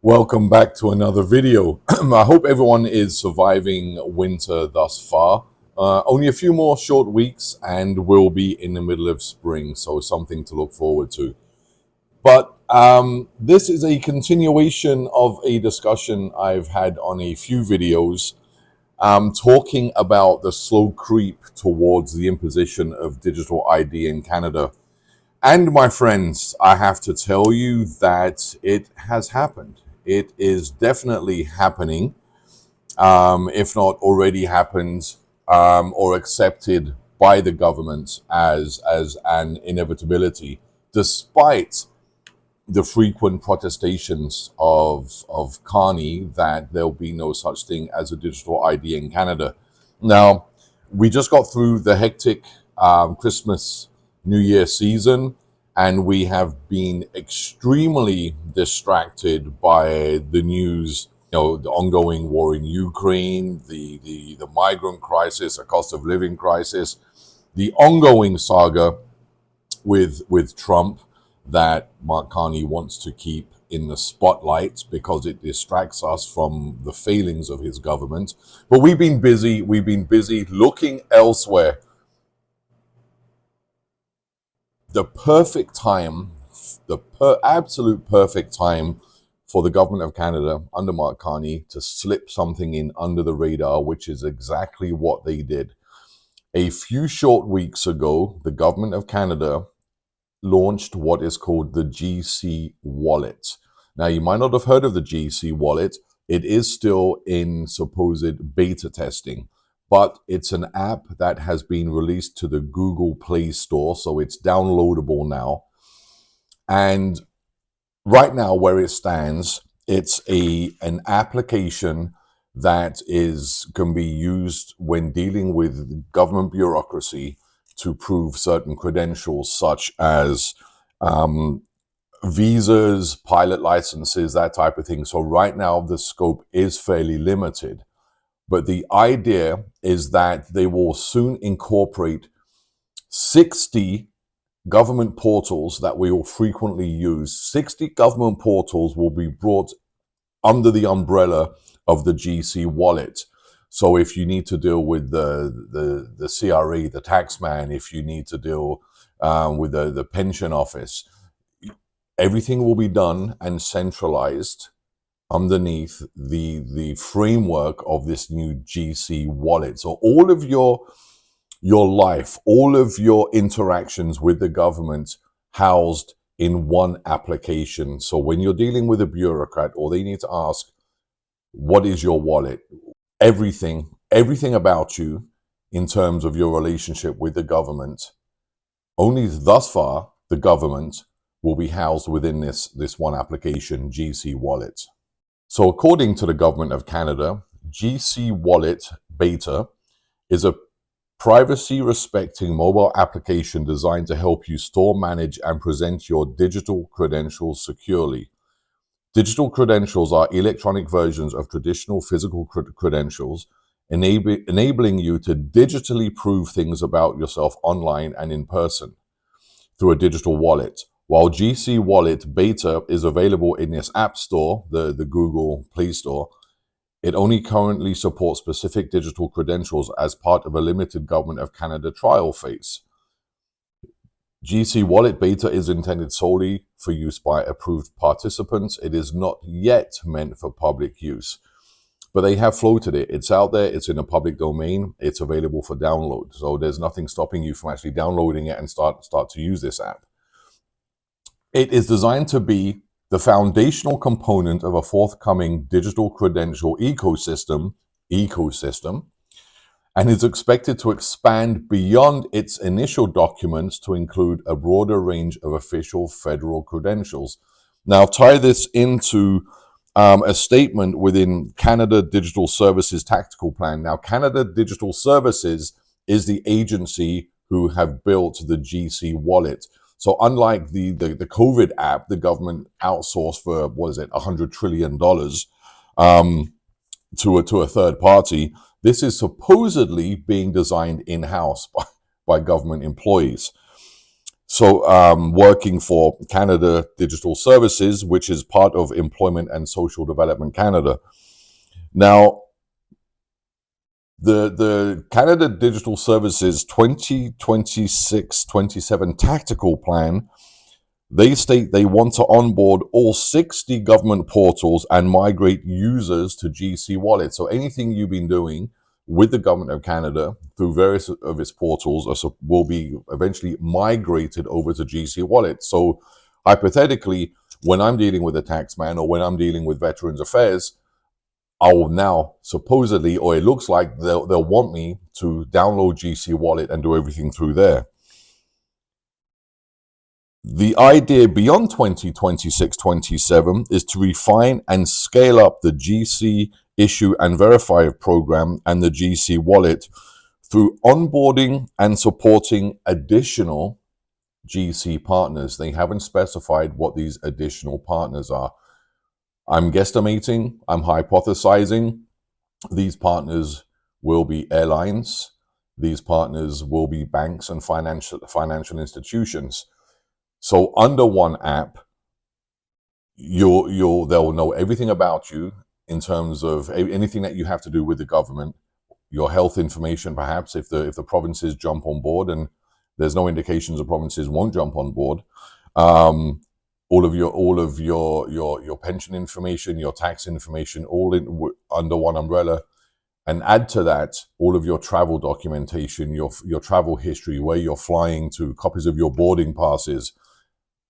Welcome back to another video. I hope everyone is surviving winter thus far. Only a few more short weeks and we'll be in the middle of spring, so something to look forward to. But this is a continuation of a discussion I've had on a few videos talking about the slow creep towards the imposition of digital ID in Canada. And my friends, I have to tell you that it has happened. It is definitely happening, if not already happened or accepted by the government as an inevitability, despite the frequent protestations of Carney that there'll be no such thing as a digital ID in Canada. Now, we just got through the hectic Christmas New Year season, and we have been extremely distracted by the news. The ongoing war in Ukraine, the migrant crisis, a cost of living crisis, the ongoing saga with Trump that Mark Carney wants to keep in the spotlight because it distracts us from the failings of his government. But we've been busy looking elsewhere. The perfect time, absolute perfect time for the government of Canada under Mark Carney to slip something in under the radar, which is exactly what they did. A few short weeks ago, the government of Canada launched what is called the GC Wallet. Now, you might not have heard of the GC Wallet. It is still in supposed beta testing, but it's an app that has been released to the Google Play Store, so it's downloadable now. And right now, where it stands, it's an application that can be used when dealing with government bureaucracy to prove certain credentials, such as visas, pilot licenses, that type of thing. So right now, the scope is fairly limited. But the idea is that they will soon incorporate 60 government portals that we will frequently use. 60 government portals will be brought under the umbrella of the GC Wallet. So if you need to deal with the CRE, the taxman, if you need to deal with the pension office, everything will be done and centralized underneath the framework of this new GC Wallet. So all of your life, all of your interactions with the government housed in one application. So when you're dealing with a bureaucrat, all they need to ask, what is your wallet? Everything about you in terms of your relationship with the government, only thus far, the government will be housed within this one application, GC Wallet. So according to the government of Canada, GC Wallet Beta is a privacy-respecting mobile application designed to help you store, manage, and present your digital credentials securely. Digital credentials are electronic versions of traditional physical credentials, enabling you to digitally prove things about yourself online and in person through a digital wallet. While GC Wallet Beta is available in this app store, the Google Play Store, it only currently supports specific digital credentials as part of a limited Government of Canada trial phase. GC Wallet Beta is intended solely for use by approved participants. It is not yet meant for public use, but they have floated it. It's out there. It's in a public domain. It's available for download. So there's nothing stopping you from actually downloading it and start to use this app. It is designed to be the foundational component of a forthcoming digital credential ecosystem, and is expected to expand beyond its initial documents to include a broader range of official federal credentials. Now, tie this into a statement within Canada Digital Services Tactical Plan. Now, Canada Digital Services is the agency who have built the GC Wallet. So unlike the COVID app, the government outsourced for, $100 trillion to a third party. This is supposedly being designed in-house by government employees. So, working for Canada Digital Services, which is part of Employment and Social Development Canada. Now, the Canada Digital Services 2026-27 tactical plan, they state they want to onboard all 60 government portals and migrate users to GC Wallet. So anything you've been doing with the government of Canada through various of its portals will be eventually migrated over to GC Wallet. So hypothetically, when I'm dealing with a taxman or when I'm dealing with Veterans Affairs, I will now supposedly, or it looks like they'll want me to download GC Wallet and do everything through there. The idea beyond 2026-27 is to refine and scale up the GC issue and verify program and the GC wallet through onboarding and supporting additional GC partners. They haven't specified what these additional partners are. I'm guesstimating, I'm hypothesizing. These partners will be airlines. These partners will be banks and financial institutions. So under one app, they'll know everything about you in terms of anything that you have to do with the government, your health information, perhaps if the provinces jump on board, and there's no indications the provinces won't jump on board. All of your pension information, your tax information, all under one umbrella. And add to that all of your travel documentation, your travel history, where you're flying to, copies of your boarding passes,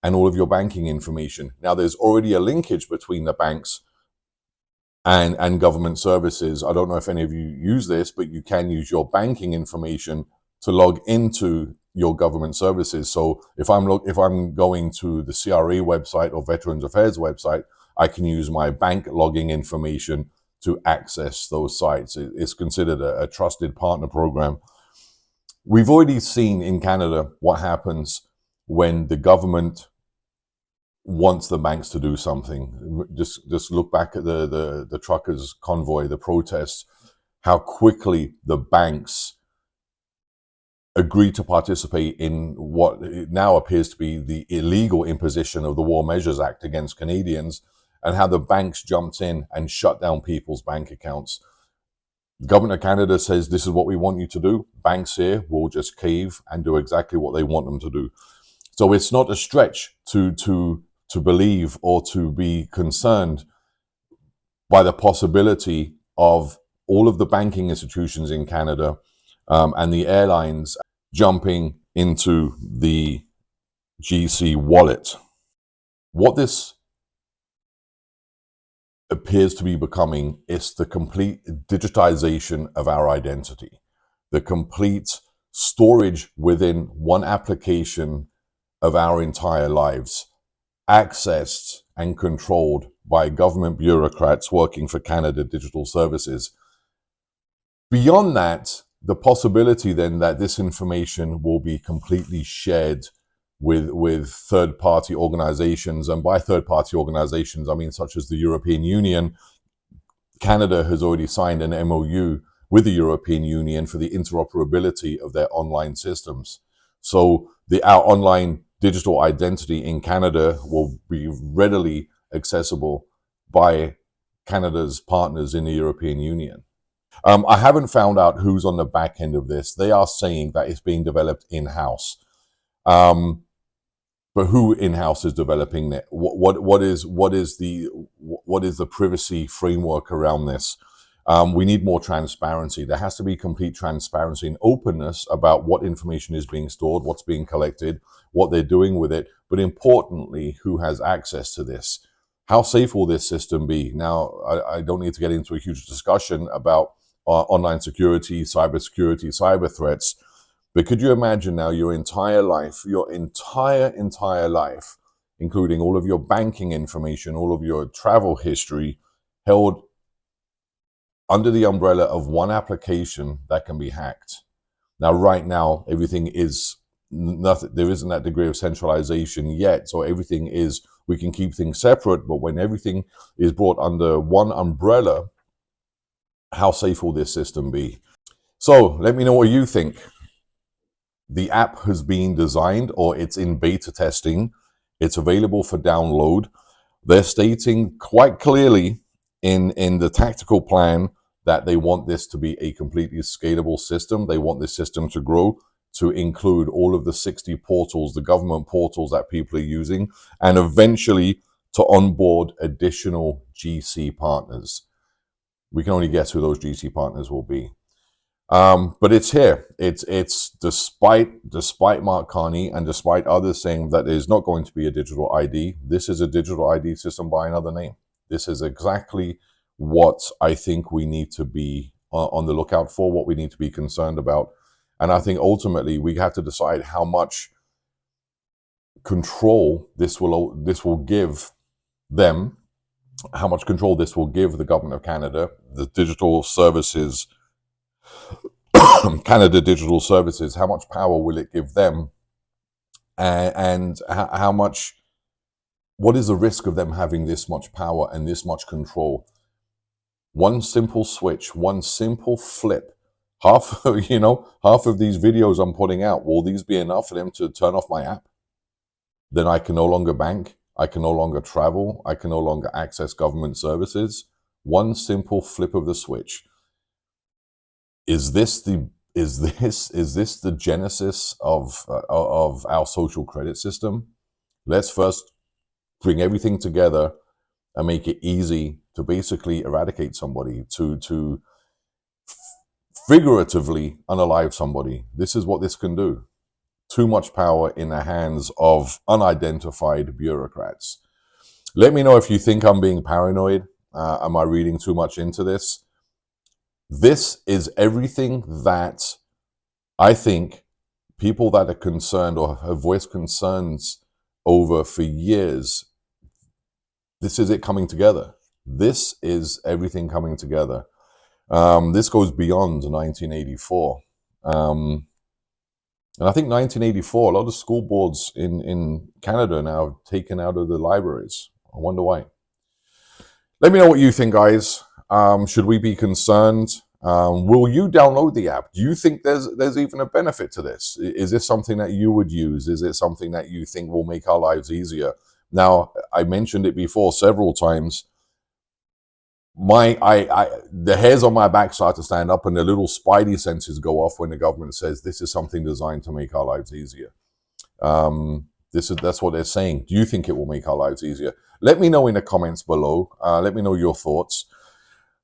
and all of your banking information. Now, there's already a linkage between the banks and government services. I don't know if any of you use this, but you can use your banking information to log into your government services. So if I'm going to the CRA website or Veterans Affairs website, I can use my bank logging information to access those sites. It's considered a trusted partner program. We've already seen in Canada what happens when the government wants the banks to do something. Just look back at the truckers' convoy, the protests, how quickly the banks agreed to participate in what now appears to be the illegal imposition of the War Measures Act against Canadians, and how the banks jumped in and shut down people's bank accounts. The government of Canada says, this is what we want you to do. Banks here will just cave and do exactly what they want them to do. So it's not a stretch to believe or to be concerned by the possibility of all of the banking institutions in Canada and the airlines jumping into the GC wallet. What this appears to be becoming is the complete digitization of our identity, the complete storage within one application of our entire lives, accessed and controlled by government bureaucrats working for Canada Digital Services. Beyond that, the possibility then that this information will be completely shared with third-party organizations, and by third-party organizations, I mean such as the European Union. Canada has already signed an MOU with the European Union for the interoperability of their online systems. So our online digital identity in Canada will be readily accessible by Canada's partners in the European Union. I haven't found out who's on the back end of this. They are saying that it's being developed in-house. But who in-house is developing it? What is the privacy framework around this? We need more transparency. There has to be complete transparency and openness about what information is being stored, what's being collected, what they're doing with it, but importantly, who has access to this. How safe will this system be? Now, I don't need to get into a huge discussion about online security, cyber threats, but could you imagine now your entire life, entire life, including all of your banking information, all of your travel history, held under the umbrella of one application that can be hacked? Now, right now, everything is nothing. There isn't that degree of centralization yet. So everything is, we can keep things separate, but when everything is brought under one umbrella, how safe will this system be? So let me know what you think. The app has been designed, or it's in beta testing. It's available for download. They're stating quite clearly in the tactical plan that they want this to be a completely scalable system. They want this system to grow to include all of the 60 portals, the government portals that people are using, and eventually to onboard additional GC partners. We can only guess who those GC partners will be. But it's here. It's despite Mark Carney and despite others saying that there's not going to be a digital ID. This is a digital ID system by another name. This is exactly what I think we need to be on the lookout for, what we need to be concerned about. And I think ultimately we have to decide how much control this will give them, how much control this will give the government of Canada, the digital services, Canada Digital Services, how much power will it give them? And how much, what is the risk of them having this much power and this much control? One simple switch, one simple flip, half of these videos I'm putting out, will these be enough for them to turn off my app? Then I can no longer bank, I can no longer travel, I can no longer access government services. One simple flip of the switch. Is this the genesis of our social credit system? Let's first bring everything together and make it easy to basically eradicate somebody, to figuratively unalive somebody. This is what this can do. Too much power in the hands of unidentified bureaucrats. Let me know if you think I'm being paranoid. Am I reading too much into this? This is everything that I think people that are concerned or have voiced concerns over for years, this is it coming together. This is everything coming together. This goes beyond 1984. And I think 1984, a lot of school boards in Canada now have taken out of the libraries. I wonder why. Let me know what you think, guys. Should we be concerned? Will you download the app? Do you think there's even a benefit to this? Is this something that you would use? Is it something that you think will make our lives easier? Now, I mentioned it before several times. The hairs on my back start to stand up and the little spidey senses go off when the government says this is something designed to make our lives easier. That's what they're saying. Do you think it will make our lives easier? Let me know in the comments below. Let me know your thoughts.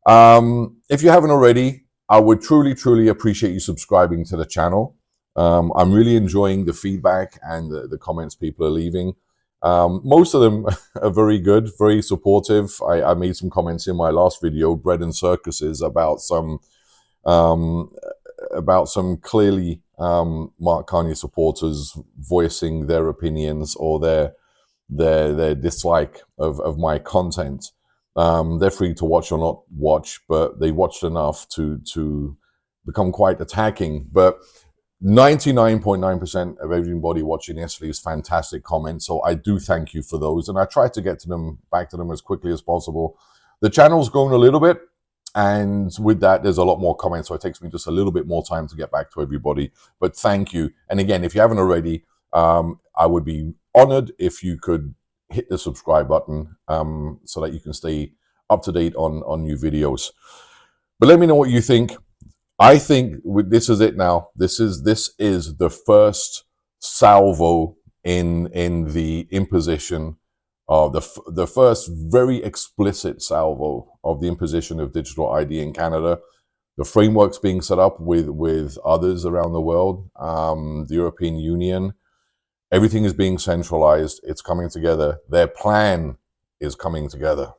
If you haven't already, I would truly appreciate you subscribing to the channel. I'm really enjoying the feedback and the comments people are leaving. Most of them are very good, very supportive. I made some comments in my last video, Bread and Circuses, about some clearly Mark Carney supporters voicing their opinions or their dislike of my content. They're free to watch or not watch, but they watched enough to become quite attacking. But 99.9% of everybody watching this leaves fantastic comments, so I do thank you for those, and I try to get back to them as quickly as possible. The channel's grown a little bit, and with that, there's a lot more comments, so it takes me just a little bit more time to get back to everybody. But thank you, and again, if you haven't already, I would be honored if you could hit the subscribe button so that you can stay up to date on new videos. But let me know what you think. I think this is it now. This is the first salvo in the imposition of the first very explicit salvo of the imposition of digital ID in Canada. The framework's being set up with others around the world, the European Union. Everything is being centralized. It's coming together. Their plan is coming together.